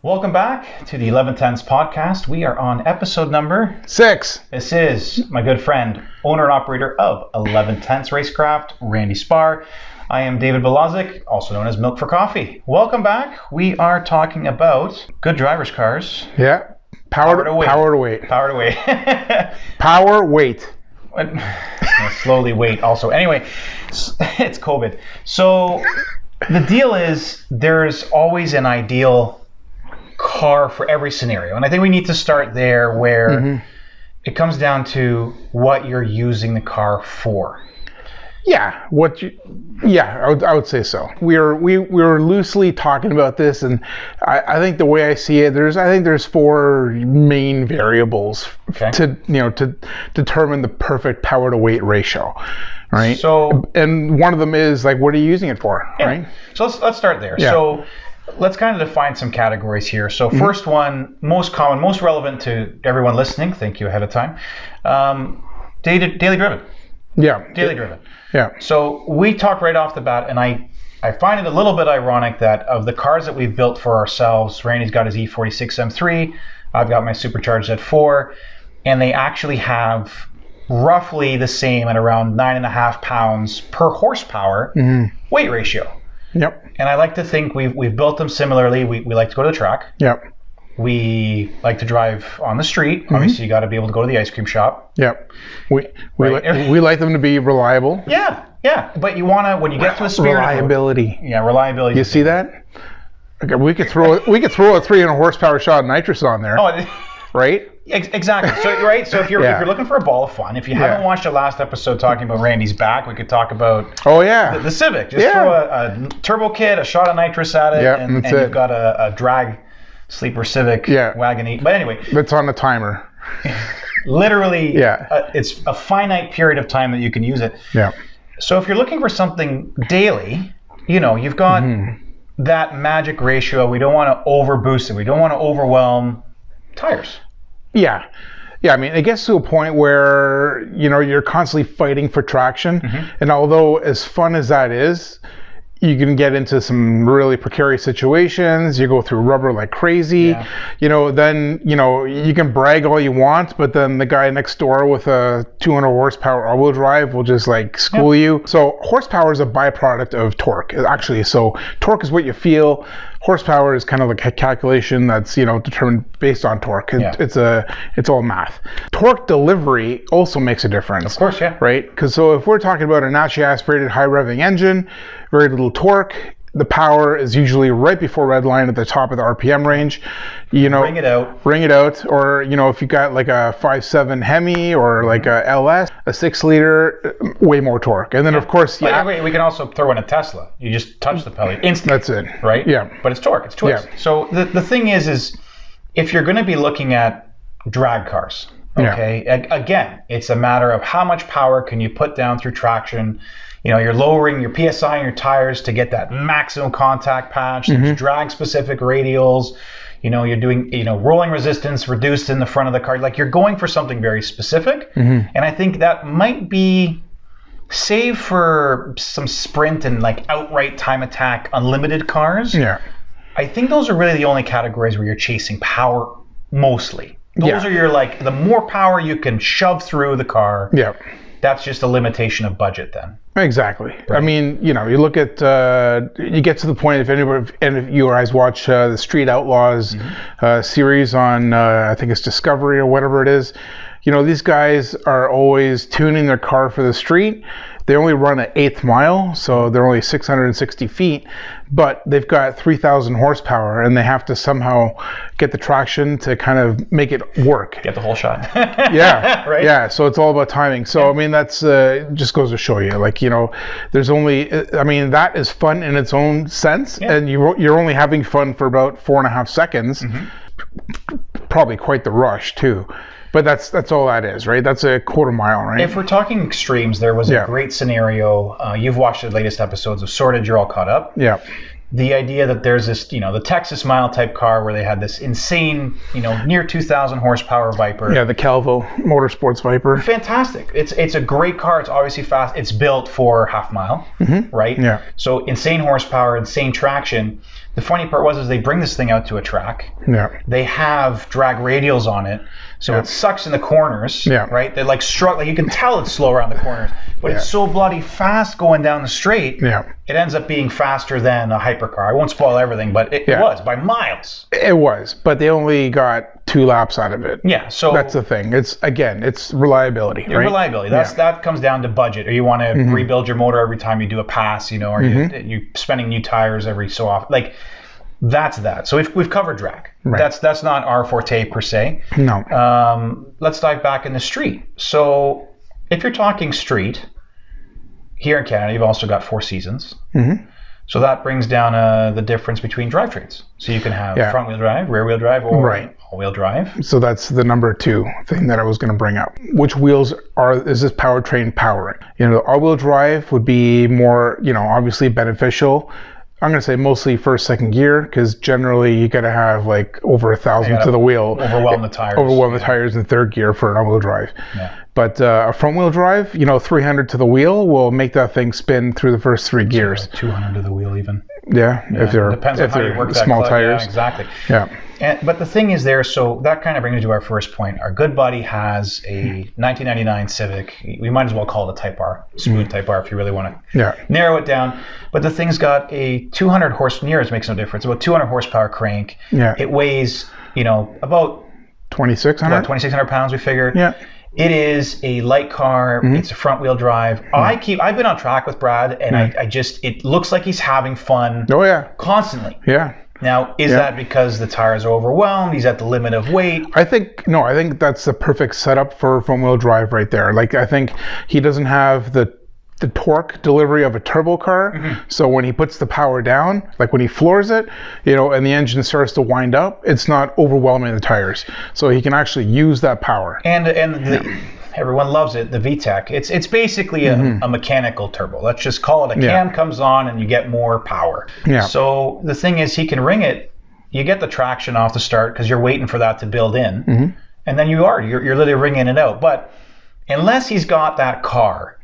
Welcome back to the 11Tenths podcast. We are on episode number 6. This is my good friend, owner and operator of 11Tenths Racecraft, Randy Spar. I am David Balazic, also known as Milk for Coffee. Welcome back. We are talking about good drivers' cars. Yeah. Power to weight. Power to weight. Power weight. Slowly weight also. Anyway, it's COVID. So the deal is there's always an ideal car for every scenario. And I think we need to start there where it comes down to what you're using the car for. Yeah, I would say so. We were loosely talking about this, and I think the way I see it, there's 4 main variables to determine the perfect power to weight ratio, right? So, and one of them is like, what are you using it for, right? So let's start there. Yeah. So let's kind of define some categories here. So first one, most common, most relevant to everyone listening. Thank you ahead of time. Daily driven. Yeah. Daily driven. Yeah. So we talk right off the bat, and I find it a little bit ironic that of the cars that we've built for ourselves, Randy's got his E46 M3, I've got my supercharged Z4, and they actually have roughly the same at around 9.5 pounds per horsepower weight ratio. Yep. And I like to think we've built them similarly. We like to go to the track. Yep. We like to drive on the street. Obviously, you got to be able to go to the ice cream shop. Yep. We like them to be reliable. Yeah. But you want to, when you get to a spirit reliability. Reliability. You see that? Okay, we could throw a 300 horsepower shot of nitrous on there. Oh, right? Exactly. So if you're looking for a ball of fun, if you haven't watched the last episode talking about Randy's back, we could talk about the Civic. Just throw a turbo kit, a shot of nitrous at it, and you've got a drag sleeper Civic wagon. But anyway, it's on the timer. Literally, it's a finite period of time that you can use it. Yeah. So if you're looking for something daily, you've got that magic ratio. We don't want to overboost it. We don't want to overwhelm tires. Yeah. I mean, it gets to a point where you're constantly fighting for traction, and although as fun as that is, you can get into some really precarious situations. You go through rubber like crazy. Then you can brag all you want, but then the guy next door with a 200 horsepower all-wheel drive will just like school you. So horsepower is a byproduct of torque, actually. So torque is what you feel. Horsepower is kind of like a calculation that's determined based on torque. It's all math. Torque delivery also makes a difference. Of course, yeah. Right? Because so if we're talking about a naturally aspirated high revving engine, very little torque, the power is usually right before red line at the top of the RPM range. Ring it out. Or if you got like a 5.7 Hemi or like a LS, a 6 liter, way more torque. And then of course, we can also throw in a Tesla. You just touch the pedal instantly. That's it. Right? Yeah. But it's torque. It's twist. Yeah. So the thing is if you're going to be looking at drag cars, again, it's a matter of how much power can you put down through traction. You're lowering your PSI in your tires to get that maximum contact patch. There's drag specific radials. You're doing, rolling resistance reduced in the front of the car. Like you're going for something very specific. And I think that might be, save for some sprint and like outright time attack unlimited cars. Yeah. I think those are really the only categories where you're chasing power mostly. Those are your like, the more power you can shove through the car. Yeah. That's just a limitation of budget then. Exactly. Right. I mean, you look at, you get to the point, if you guys watch the Street Outlaws series on, I think it's Discovery or whatever it is, these guys are always tuning their car for the street. They only run an 1/8 mile, so they're only 660 feet, but they've got 3,000 horsepower, and they have to somehow get the traction to kind of make it work. Get the whole shot. Yeah, right. Yeah, so it's all about timing. So I mean, that's just goes to show you, like there's only, I mean, that is fun in its own sense, and you're only having fun for about 4.5 seconds. Probably quite the rush too. But that's all that is, right? That's a 1/4 mile, right? If we're talking extremes, there was a great snenario. You've watched the latest episodes of Sorted, you're all caught up. Yeah. The idea that there's this, the Texas Mile type car where they had this insane, near 2,000 horsepower Viper. Yeah, the Calvo Motorsports Viper. Fantastic. It's a great car. It's obviously fast. It's built for half mile, right? Yeah. So insane horsepower, insane traction. the funny part is they bring this thing out to a track. Yeah. They have drag radials on it, so it sucks in the corners. Yeah. Right. They're like struck. You can tell it's slow around the corners, but it's so bloody fast going down the straight. Yeah. It ends up being faster than a hypercar. I won't spoil everything, but it was by miles. It was, but they only got 2 laps out of it. Yeah, so that's the thing. It's reliability, right? Reliability. That comes down to budget. Or you want to rebuild your motor every time you do a pass, or you're spending new tires every so often. Like that's that. So we've covered drag. Right. That's not our forte per se. No. Let's dive back in the street. So if you're talking street. Here in Canada, you've also got 4 seasons. So that brings down the difference between drivetrains. So you can have front-wheel drive, rear-wheel drive, or all-wheel drive. So that's the number 2 thing that I was going to bring up. Which wheels is this powertrain powering? The all-wheel drive would be more, obviously beneficial. I'm going to say mostly first, second gear, because generally you got to have like over 1,000 to the wheel. Overwhelm the tires. Overwhelm the tires in third gear for an all-wheel drive. Yeah. But a front-wheel drive, 300 to the wheel will make that thing spin through the first 3 gears. 200 to the wheel even. Yeah, if they're depends on how you work small that tires. Yeah, exactly. Yeah. But the thing is there, so that kind of brings me to our first point. Our good buddy has a 1999 Civic. We might as well call it a Type R, smooth Type R if you really want to narrow it down. But the thing's got a 200 horsepower, makes no difference, about 200 horsepower crank. Yeah. It weighs, about 2,600 pounds, we figure. Yeah. It is a light car. It's a front wheel drive. I've been on track with Brad, and it looks like he's having fun. Oh yeah. Constantly. Yeah. Now, is that because the tires are overwhelmed? He's at the limit of weight? I think that's the perfect setup for front wheel drive right there. Like I think he doesn't have the torque delivery of a turbo car. So when he puts the power down, like when he floors it, and the engine starts to wind up, it's not overwhelming the tires. So he can actually use that power. And everyone loves it, the VTEC. It's basically a mechanical turbo. Let's just call it a cam comes on and you get more power. Yeah. So the thing is, he can ring it. You get the traction off the start because you're waiting for that to build in. And then you're literally ringing it out. But unless he's got that car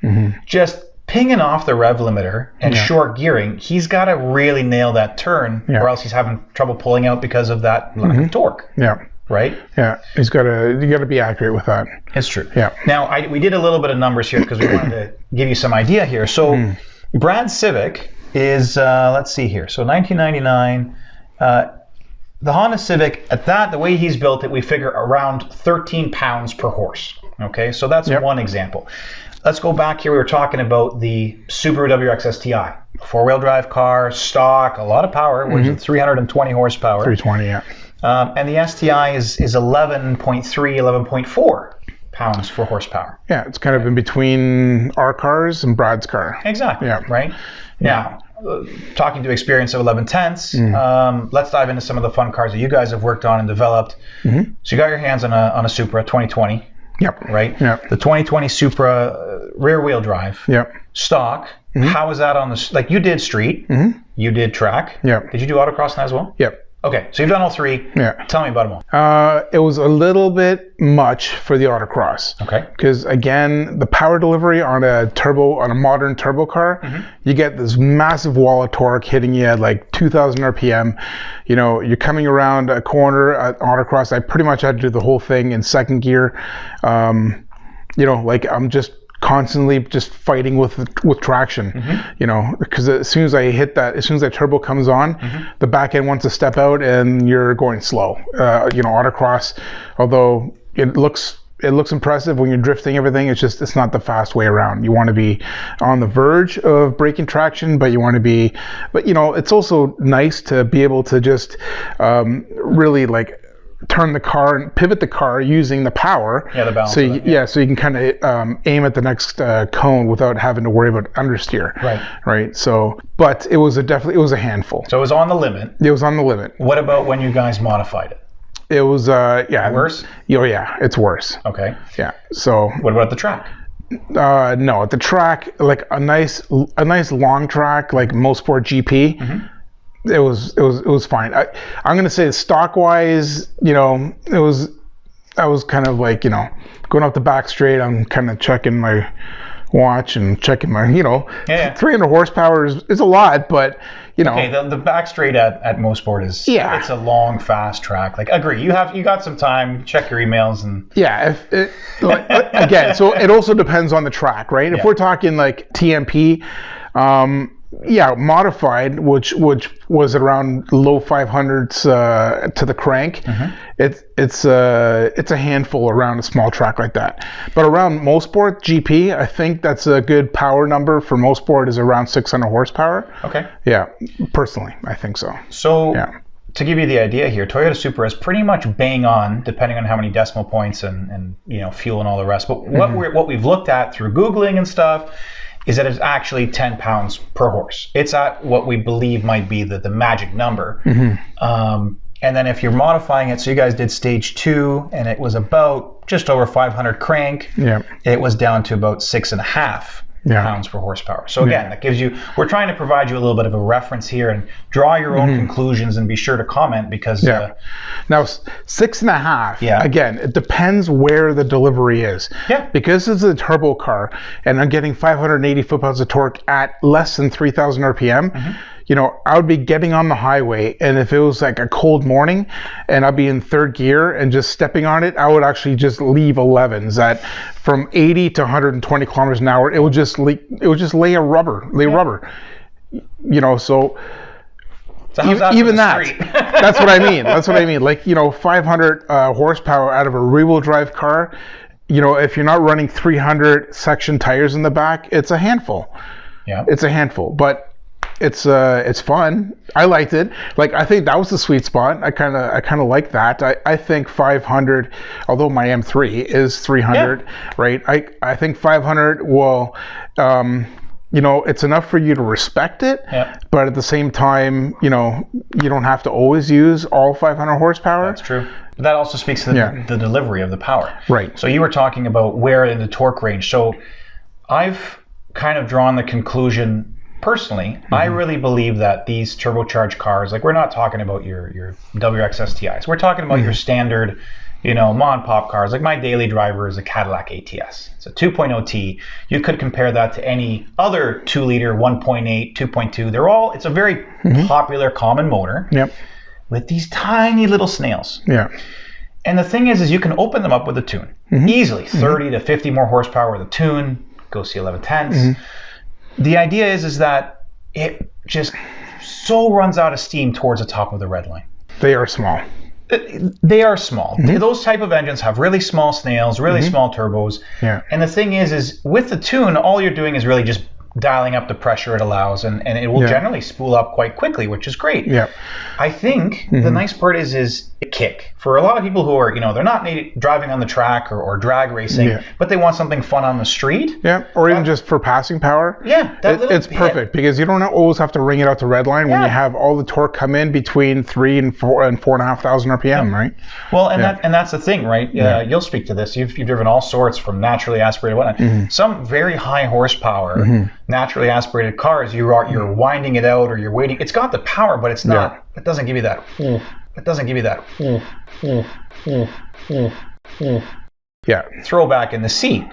just pinging off the rev limiter and short gearing, he's got to really nail that turn or else he's having trouble pulling out because of that lack of torque. Yeah. Right? Yeah. You got to be accurate with that. It's true. Yeah. Now, we did a little bit of numbers here because we wanted to give you some idea here. So Brad's Civic is, let's see here. So 1999, the Honda Civic, the way he's built it, we figure around 13 pounds per horse. Okay, so that's one example. Let's go back here. We were talking about the Subaru WRX STI, four-wheel drive car, stock, a lot of power, which is 320 horsepower. 320, yeah. And the STI is 11.3, 11.4 pounds for horsepower. Yeah, it's kind of in between our cars and Brad's car. Exactly. Yeah. Right. Now, talking to experience of 11Tenths, let's dive into some of the fun cars that you guys have worked on and developed. So you got your hands on a Supra 2020. Yep. Right? Yep. The 2020 Supra rear-wheel drive. Yep. Stock. How was that on the... Like, you did street. You did track. Yep. Did you do autocross in that as well? Yep. Okay, so you've done all 3. Yeah. Tell me about them all. It was a little bit much for the autocross. Okay. Because, again, the power delivery on a modern turbo car, you get this massive wall of torque hitting you at like 2,000 RPM. You're coming around a corner at autocross. I pretty much had to do the whole thing in second gear. I'm just constantly just fighting with traction, because as soon as that turbo comes on, the back end wants to step out and you're going slow. Autocross, although it looks impressive when you're drifting everything, it's not the fast way around. You want to be on the verge of breaking traction, but it's also nice to be able to just really like turn the car and pivot the car using the power. Yeah, the balance. So you can kind of aim at the next cone without having to worry about understeer. Right. So, but it was a handful. So it was on the limit. It was on the limit. What about when you guys modified it? It was worse. Oh yeah, it's worse. Okay. Yeah. So. What about the track? No, at the track, like a nice long track like Most Sport GP. It was fine. I'm gonna say stock wise, I was kind of like, going up the back straight. I'm kind of checking my watch and checking my, 300 horsepower is a lot, but Okay, the back straight at Mosport is it's a long, fast track. Like, agree. You got some time. Check your emails and again. So it also depends on the track, right? If we're talking like TMP, modified, which was around low 500s to the crank. It's a handful around a small track like that. But around Mosport GP, I think that's a good power number for Mosport is around 600 horsepower. Okay. Yeah, personally, I think so. So to give you the idea here, Toyota Supra is pretty much bang on, depending on how many decimal points and fuel and all the rest. But what we've looked at through Googling and stuff is that it's actually 10 pounds per horse. It's at what we believe might be the magic number. And then if you're modifying it, so you guys did stage 2, and it was about just over 500 crank. It was down to about 6.5 pounds per horsepower. So again, that gives you, we're trying to provide you a little bit of a reference here and draw your own conclusions, and be sure to comment because now 6.5 again, it depends where the delivery is. Because it's a turbo car and I'm getting 580 foot-pounds of torque at less than 3,000 RPM. I would be getting on the highway, and if it was like a cold morning and I'd be in third gear and just stepping on it, I would actually just leave 11s at from 80 to 120 kilometers an hour. It would just lay rubber. So even that, that's what I mean. Like, 500 horsepower out of a rear-wheel drive car, if you're not running 300 section tires in the back, it's a handful. It's a handful, but it's fun. I liked it. Like, I think that was the sweet spot. I kind of like that. I think 500, although my M3 is 300, right? I think 500 will, it's enough for you to respect it, but at the same time, you don't have to always use all 500 horsepower. That's true. But that also speaks to the delivery of the power. Right. So you were talking about where in the torque range. So I've kind of drawn the conclusion. Personally, I really believe that these turbocharged cars, like, we're not talking about your WRX STIs. We're talking about your standard, mom and pop cars. Like, my daily driver is a Cadillac ATS. It's a 2.0T. You could compare that to any other 2-liter, 1.8, 2.2. It's a very popular common motor with these tiny little snails. And the thing is you can open them up with a tune easily, 30 to 50 more horsepower with a tune. Go see 11Tenths. The idea is that it just so runs out of steam towards the top of the red line. They are small. They are small. Those type of engines have really small snails, really small turbos. And the thing is with the tune, all you're doing is really just dialing up the pressure it allows, and it will generally spool up quite quickly, which is great. I think the nice part is the kick. For a lot of people who are, they're not driving on the track or drag racing, but they want something fun on the street. Or even just for passing power. It's perfect because you don't always have to ring it out to red line when you have all the torque come in between 3 and 4,500 RPM, right? Well, and that's the thing, right? You'll speak to this. You've driven all sorts from naturally aspirated whatnot. Some very high horsepower naturally aspirated cars, you're winding it out or you're waiting. It's got the power, but it's not. It doesn't give you that. It doesn't give you that. Throwback in the seat.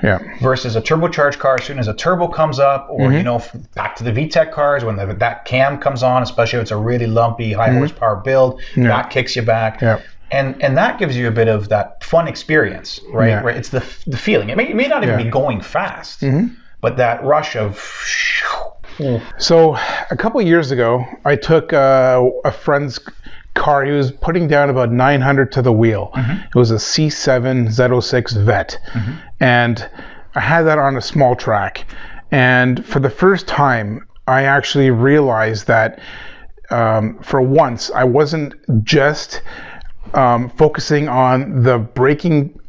Versus a turbocharged car, as soon as a turbo comes up, or back to the VTEC cars when that cam comes on, especially if it's a really lumpy high horsepower build, that kicks you back. And that gives you a bit of that fun experience, right? Right. It's the feeling. It may not even be going fast. But that rush of... So a couple of years ago, I took a friend's car. He was putting down about 900 to the wheel. It was a C7 Z06 Vet. And I had that on a small track. And for the first time, I actually realized that for once, I wasn't just focusing on the braking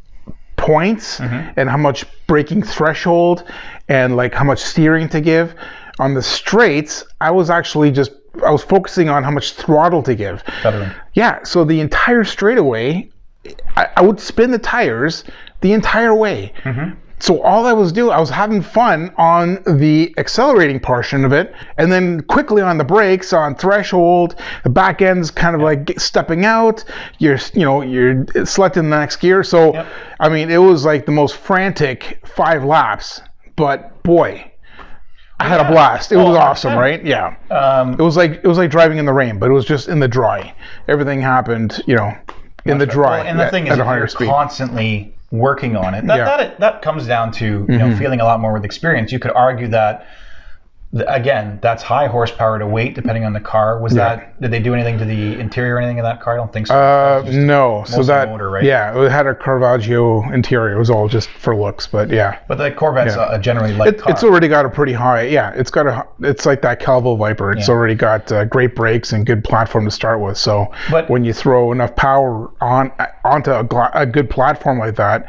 points and how much braking threshold and like how much steering to give. On the straights, I was focusing on how much throttle to give. So the entire straightaway, I would spin the tires the entire way. So all I was doing, I was having fun on the accelerating portion of it, and then quickly on the brakes, on threshold, the back end's kind of like stepping out. You're selecting the next gear. So, I mean, it was like the most frantic 5 laps, but boy, I had a blast. It was awesome, right? Yeah. It was like driving in the rain, but it was just in the dry. Everything happened, in the dry. Well, and the thing is, if you're constantly working on it, that comes down to feeling a lot more with experience. You could argue that, again, that's high horsepower to weight, depending on the car. Did they do anything to the interior or anything of that car? I don't think so. No. So that, motor, right? Yeah, it had a Caravaggio interior. It was all just for looks, but yeah. But the Corvette's a generally light car. It's already got a pretty high, it's like that Calvo Viper. It's already got great brakes and good platform to start with. So when you throw enough power onto a good platform like that,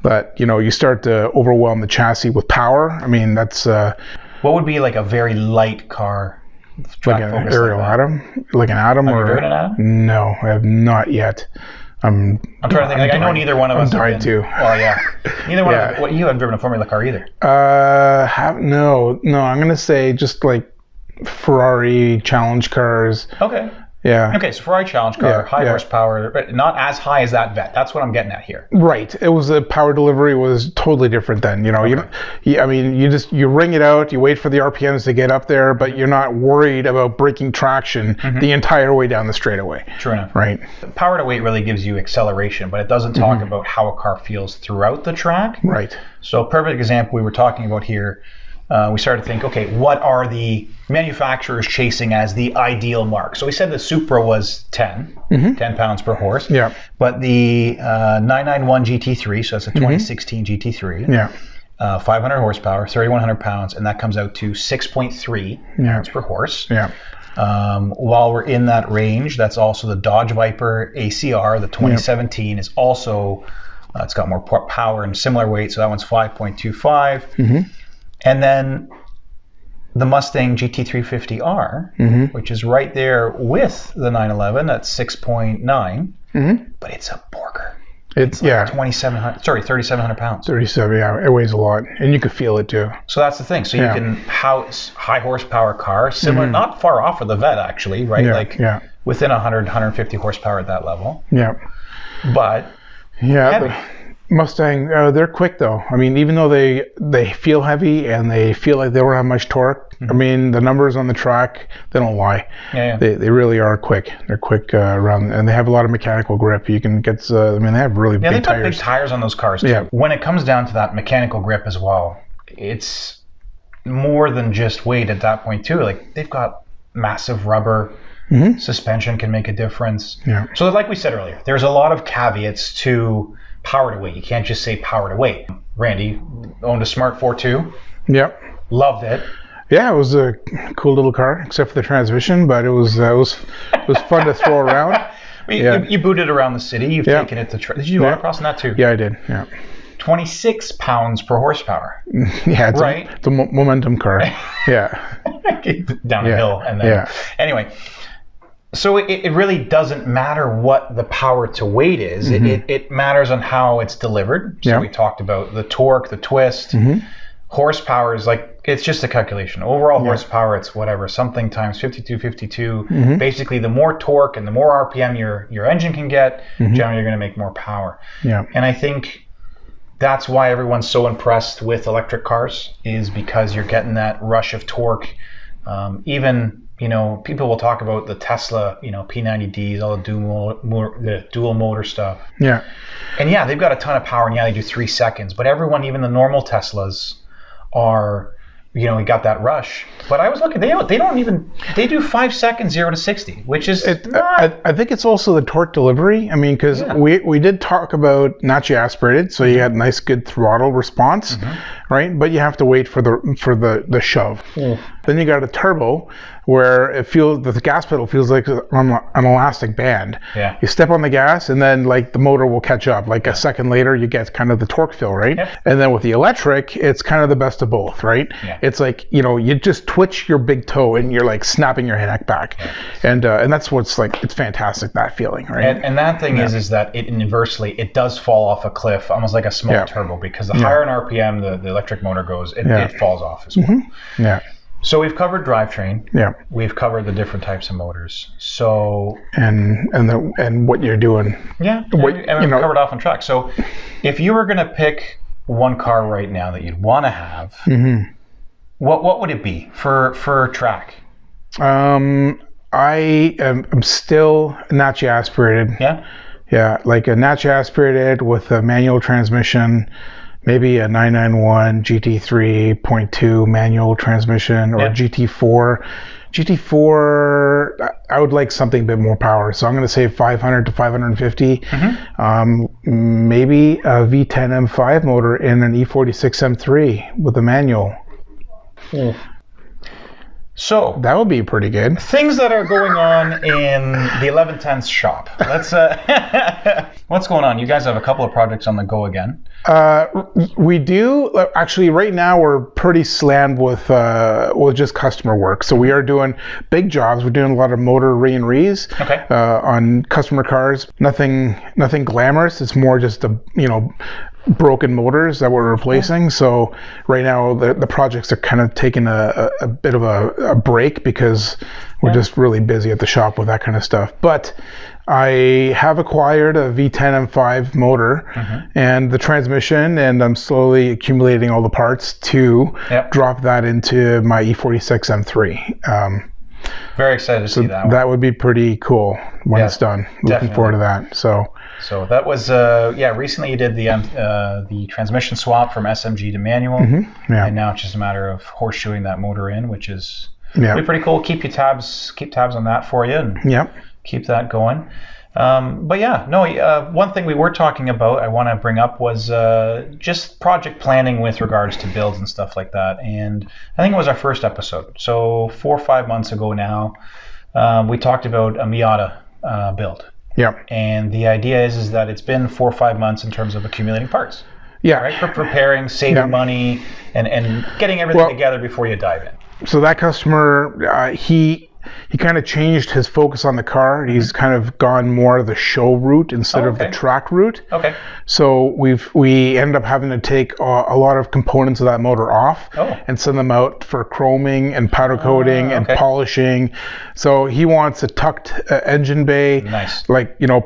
that, you start to overwhelm the chassis with power. I mean, that's... what would be like a very light car? Like an Ariel Atom? Like an Atom? Have you driven an Atom? No, I have not yet. I'm trying to think. I know neither one of us. I'm dying too. Well, yeah. Neither one of us. You haven't driven a Formula car either. No. I'm going to say just like Ferrari challenge cars. Okay. Yeah. Okay, so Ferrari challenge car, high horsepower, but not as high as that Vet. That's what I'm getting at here. Right. It was the power delivery was totally different then. You ring it out, you wait for the RPMs to get up there, but you're not worried about breaking traction the entire way down the straightaway. True enough. Right. Power to weight really gives you acceleration, but it doesn't talk about how a car feels throughout the track. Right. So a perfect example we were talking about here. We started to think, okay, what are the manufacturers chasing as the ideal mark? So we said the Supra was 10 pounds per horse. Yeah. But the 991 GT3, so that's a 2016 GT3. 500 horsepower, 3,100 pounds, and that comes out to 6.3 pounds per horse. Yeah. While we're in that range, that's also the Dodge Viper ACR. The 2017 is also, it's got more power and similar weight, so that one's 5.25. And then the Mustang GT350R, which is right there with the 911 at 6.9, but it's a porker. It's like 3,700 pounds. 37, it weighs a lot, and you could feel it too. So that's the thing. So you can house high horsepower car, similar, not far off of the Vet actually, right? Within 100, 150 horsepower at that level. Yeah. But heavy. Mustang, they're quick though. I mean, even though they feel heavy and they feel like they don't have much torque, I mean, the numbers on the track, they don't lie. They really are quick. They're quick around, and they have a lot of mechanical grip. You can get, they have really big tires. They put big tires on those cars too. Yeah. When it comes down to that mechanical grip as well, it's more than just weight at that point too. Like they've got massive rubber. Suspension can make a difference. Yeah. So like we said earlier, there's a lot of caveats to power to weight. You can't just say power to weight. Randy owned a Smart ForTwo. Yep. Loved it. Yeah, it was a cool little car, except for the transmission, but it was fun to throw around. You booted around the city. You've taken it to. Did you do autocross in that too? Yeah, I did. Yeah. 26 pounds per horsepower. Yeah, it's a momentum car. Yeah. Down a hill and then. Anyway. So it really doesn't matter what the power to weight is. It matters on how it's delivered. So we talked about the torque, the twist. Horsepower is like, it's just a calculation. Overall horsepower, it's whatever, something times 52. Basically, the more torque and the more RPM your engine can get, generally you're going to make more power. Yeah. And I think that's why everyone's so impressed with electric cars, is because you're getting that rush of torque. Even... people will talk about the Tesla, P90Ds, all the dual motor stuff. Yeah. And they've got a ton of power, and they do 3 seconds. But everyone, even the normal Teslas, are, we got that rush. But I was looking, they do 5 seconds 0 to 60, which is I think it's also the torque delivery. I mean, because we did talk about naturally aspirated, so you had nice good throttle response, right? But you have to wait for the shove. Then you got a turbo, where the gas pedal feels like an elastic band. Yeah. You step on the gas, and then like the motor will catch up. Like a second later, you get kind of the torque fill, right? Yeah. And then with the electric, it's kind of the best of both, right? Yeah. It's like you just twitch your big toe, and you're like snapping your neck back, and that's what's like. It's fantastic, that feeling, right? And that thing is that inversely it does fall off a cliff, almost like a small turbo, because the higher in RPM the electric motor goes, it falls off as well. Yeah. So we've covered drivetrain. Yeah. We've covered the different types of motors. So and what you're doing. Yeah. And we've covered off on track. So if you were going to pick one car right now that you'd want to have, What would it be for track? I am still naturally aspirated. Yeah. Yeah, like a naturally aspirated with a manual transmission, maybe a 991 GT3.2 manual transmission or GT4. GT4, I would like something a bit more power, so I'm going to say 500 to 550. Maybe a V10 M5 motor in an E46 M3 with a manual. So that would be pretty good. Things that are going on in the 11Tenths shop. Let's. What's going on? You guys have a couple of projects on the go again. We do actually. Right now, we're pretty slammed with just customer work. So we are doing big jobs. We're doing a lot of motor re-and-re's on customer cars. Nothing glamorous. It's more just broken motors that we're replacing. So right now the projects are kind of taking a bit of a break because we're just really busy at the shop with that kind of stuff. But I have acquired a V10 M5 motor and the transmission, and I'm slowly accumulating all the parts to drop that into my E46 M3. Very excited to see that one. That would be pretty cool when it's done. Looking forward to that. So that was recently you did the transmission swap from SMG to manual, and now it's just a matter of horseshoeing that motor in, which is pretty cool. Keep tabs on that for you, and keep that going. One thing we were talking about I want to bring up was just project planning with regards to builds and stuff like that. And I think it was our first episode, so 4 or 5 months ago now, we talked about a Miata build. Yeah. And the idea is that it's been 4 or 5 months in terms of accumulating parts. Yeah. Right? For preparing, saving money, and getting everything together before you dive in. So that customer, he kind of changed his focus on the car. He's kind of gone more of the show route instead of the track route. Okay. So we ended up having to take a lot of components of that motor off and send them out for chroming and powder coating and polishing. So he wants a tucked engine bay,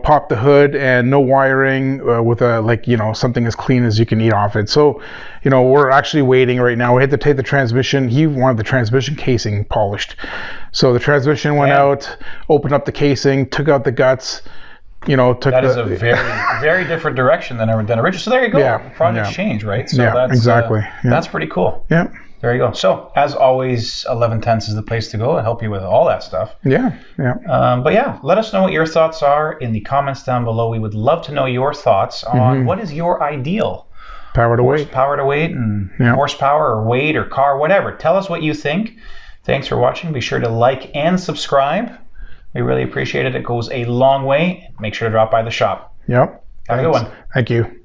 pop the hood and no wiring with something as clean as you can eat off it. So, we're actually waiting right now. We had to take the transmission. He wanted the transmission casing polished. So the transmission went out, opened up the casing, took out the guts, That is a very, very different direction than originally. So there you go. Projects change, right? So that's exactly. That's pretty cool. Yeah. There you go. So as always, 11Tenths is the place to go to help you with all that stuff. Yeah. Let us know what your thoughts are in the comments down below. We would love to know your thoughts on what is your ideal power to weight and horsepower or weight or car, whatever. Tell us what you think. Thanks for watching. Be sure to like and subscribe. We really appreciate it. It goes a long way. Make sure to drop by the shop. Yep. Have a good one. Thank you.